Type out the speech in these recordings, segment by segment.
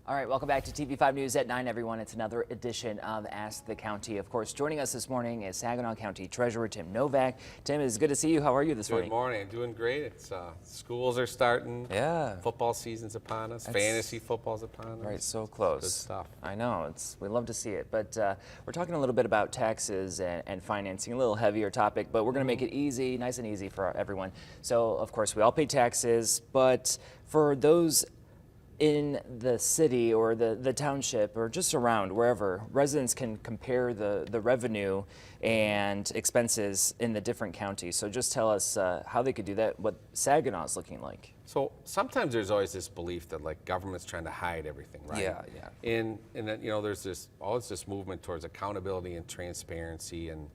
All right, welcome back to TV5 News at 9, everyone. It's another edition of Ask the County. Of course, joining us this morning is Saginaw County Treasurer Tim Novak. Tim, it's good to see you. How are you this morning? Good morning. Doing great. It's schools are starting. Yeah. Football season's upon us. Fantasy football's upon us. Right, so close. Good stuff. I know. We love to see it. But we're talking a little bit about taxes and financing, a little heavier topic, but we're going to make it easy, nice and easy for everyone. So, of course, we all pay taxes, but for those in the city or the township or just around wherever, residents can compare the revenue and expenses in the different counties. So just tell us how they could do that, what Saginaw is looking like. So sometimes there's always this belief that like government's trying to hide everything, right? Yeah. And then there's always this movement towards accountability and transparency, and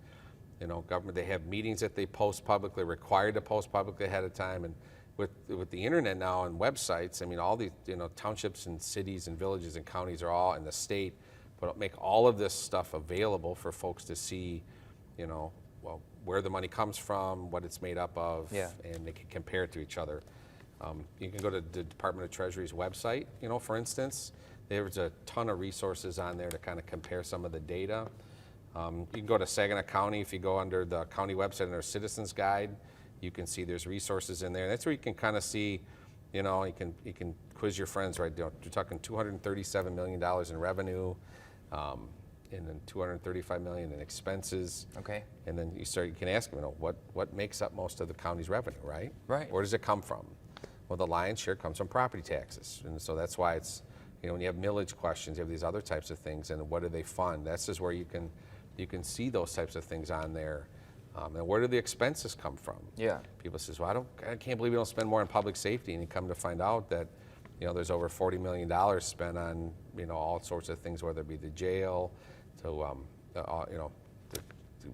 government, they have meetings that they post publicly, required to post publicly ahead of time, and with the internet now and websites, I mean, all these townships and cities and villages and counties are all in the state, but make all of this stuff available for folks to see, well, where the money comes from, what it's made up of, and they can compare it to each other. You can go to the Department of Treasury's website, for instance. There's a ton of resources on there to kind of compare some of the data. You can go to Saginaw County. If you go under the county website under Citizens Guide, you can see there's resources in there. That's where you can kind of see, you can quiz your friends, right? You're talking $237 million in revenue, and then $235 million in expenses. Okay. And then you can ask them, what makes up most of the county's revenue, right? Right. Where does it come from? Well, the lion's share comes from property taxes, and so that's why it's, when you have millage questions, you have these other types of things, and what do they fund? That's just where you can see those types of things on there. And where do the expenses come from? Yeah. People says, well, I can't believe we don't spend more on public safety, and you come to find out that, there's over $40 million spent on, all sorts of things, whether it be the jail, to, the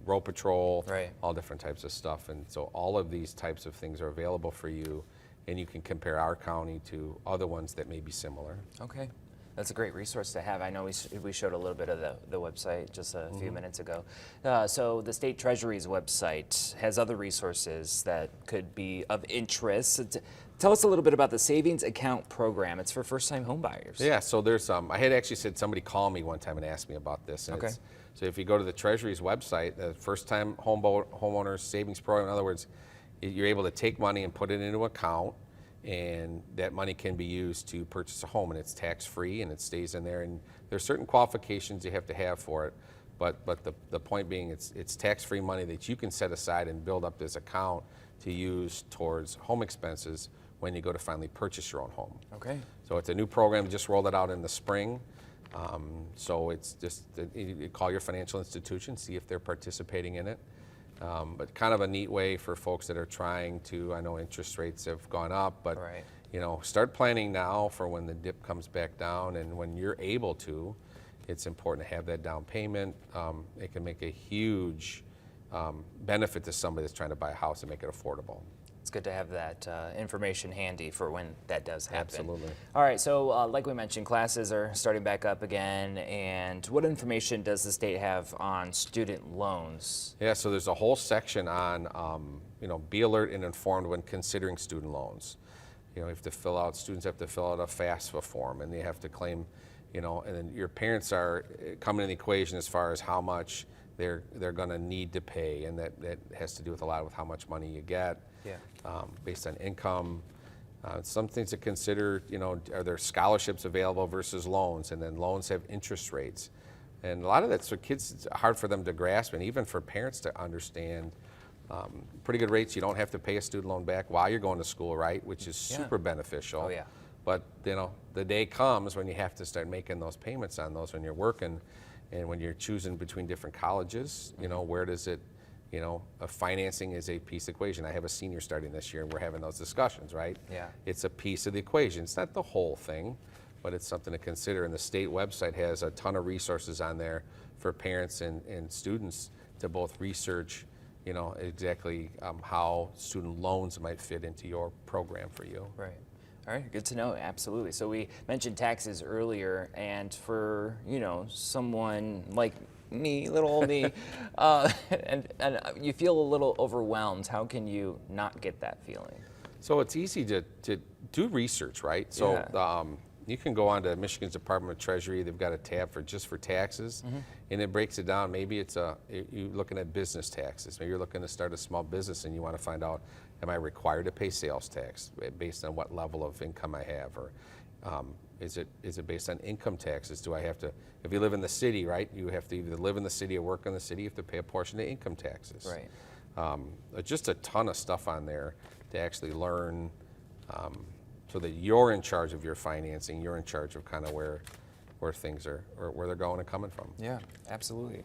road patrol, right, all different types of stuff. And so all of these types of things are available for you, and you can compare our county to other ones that may be similar. Okay. That's a great resource to have. I know we showed a little bit of the website just a few minutes ago. So the state treasury's website has other resources that could be of interest. Tell us a little bit about the savings account program. It's for first-time home buyers. Yeah, so there's I had actually said somebody called me one time and asked me about this. And so if you go to the treasury's website, the first-time homeowners savings program, in other words, you're able to take money and put it into an account, and that money can be used to purchase a home, and it's tax-free, and it stays in there. And there's certain qualifications you have to have for it, but the point being, it's tax-free money that you can set aside and build up this account to use towards home expenses when you go to finally purchase your own home. Okay. So it's a new program, just rolled it out in the spring. So it's just, you call your financial institution, see if they're participating in it. But kind of a neat way for folks that are trying to, I know interest rates have gone up, but start planning now for when the dip comes back down, and when you're able to, it's important to have that down payment. It can make a huge benefit to somebody that's trying to buy a house and make it affordable. It's good to have that information handy for when that does happen. Absolutely. All right, so like we mentioned, classes are starting back up again, and what information does the state have on student loans? Yeah, so there's a whole section on, be alert and informed when considering student loans. You have to students have to fill out a FAFSA form, and they have to claim, and then your parents are coming in the equation as far as how much they're going to need to pay, and that has to do with a lot with how much money you get. Yeah. Based on income. Some things to consider, are there scholarships available versus loans? And then loans have interest rates. And a lot of that's for kids, it's hard for them to grasp, and even for parents to understand. Pretty good rates. You don't have to pay a student loan back while you're going to school, right? Which is super beneficial. Oh, yeah. But, the day comes when you have to start making those payments on those when you're working, and when you're choosing between different colleges, where does it, financing is a piece equation. I have a senior starting this year, and we're having those discussions, right? Yeah. It's a piece of the equation. It's not the whole thing, but it's something to consider. And the state website has a ton of resources on there for parents and students to both research, exactly how student loans might fit into your program for you. Right. All right, good to know, absolutely. So we mentioned taxes earlier, and for, someone like me, little old me, and you feel a little overwhelmed, how can you not get that feeling? So it's easy to do research, right? So You can go on to Michigan's Department of Treasury. They've got a tab for just for taxes, and it breaks it down. Maybe it's you're looking at business taxes. Maybe you're looking to start a small business and you want to find out, am I required to pay sales tax based on what level of income I have, or is it based on income taxes? Do I have to, if you live in the city, right? You have to either live in the city or work in the city. You have to pay a portion of income taxes. Right. Just a ton of stuff on there to actually learn. So that you're in charge of your financing, you're in charge of kind of where things are, or where they're going and coming from. Yeah, absolutely.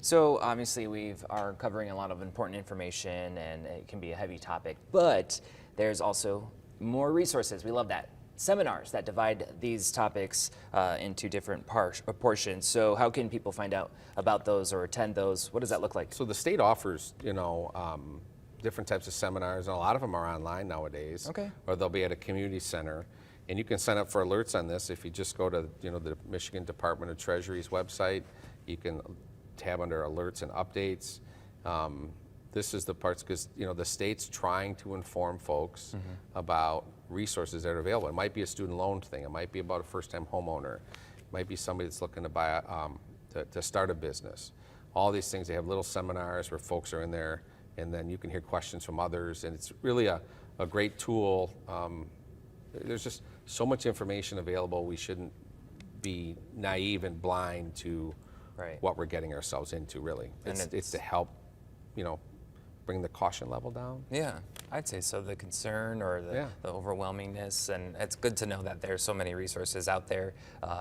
So obviously we are covering a lot of important information, and it can be a heavy topic, but there's also more resources. We love that. Seminars that divide these topics into different portions. So how can people find out about those or attend those? What does that look like? So the state offers, different types of seminars, and a lot of them are online nowadays. Okay. Or they'll be at a community center, and you can sign up for alerts on this if you just go to the Michigan Department of Treasury's website. You can tab under alerts and updates. This is the parts, because the state's trying to inform folks about resources that are available. It might be a student loan thing. It might be about a first-time homeowner. It might be somebody that's looking to buy to start a business. All these things, they have little seminars where folks are in there, and then you can hear questions from others, and it's really a great tool. There's just so much information available. We shouldn't be naive and blind to what we're getting ourselves into, really. It's to help, bring the caution level down. Yeah, I'd say so. The concern or the overwhelmingness, and it's good to know that there's so many resources out there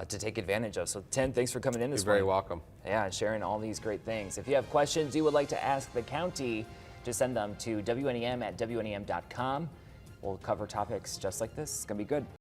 to take advantage of. So Tim, thanks for coming in this You're very morning. welcome. Yeah, and sharing all these great things. If you have questions you would like to ask the county, just send them to WNEM@WNEM.com. We'll cover topics just like this. It's going to be good.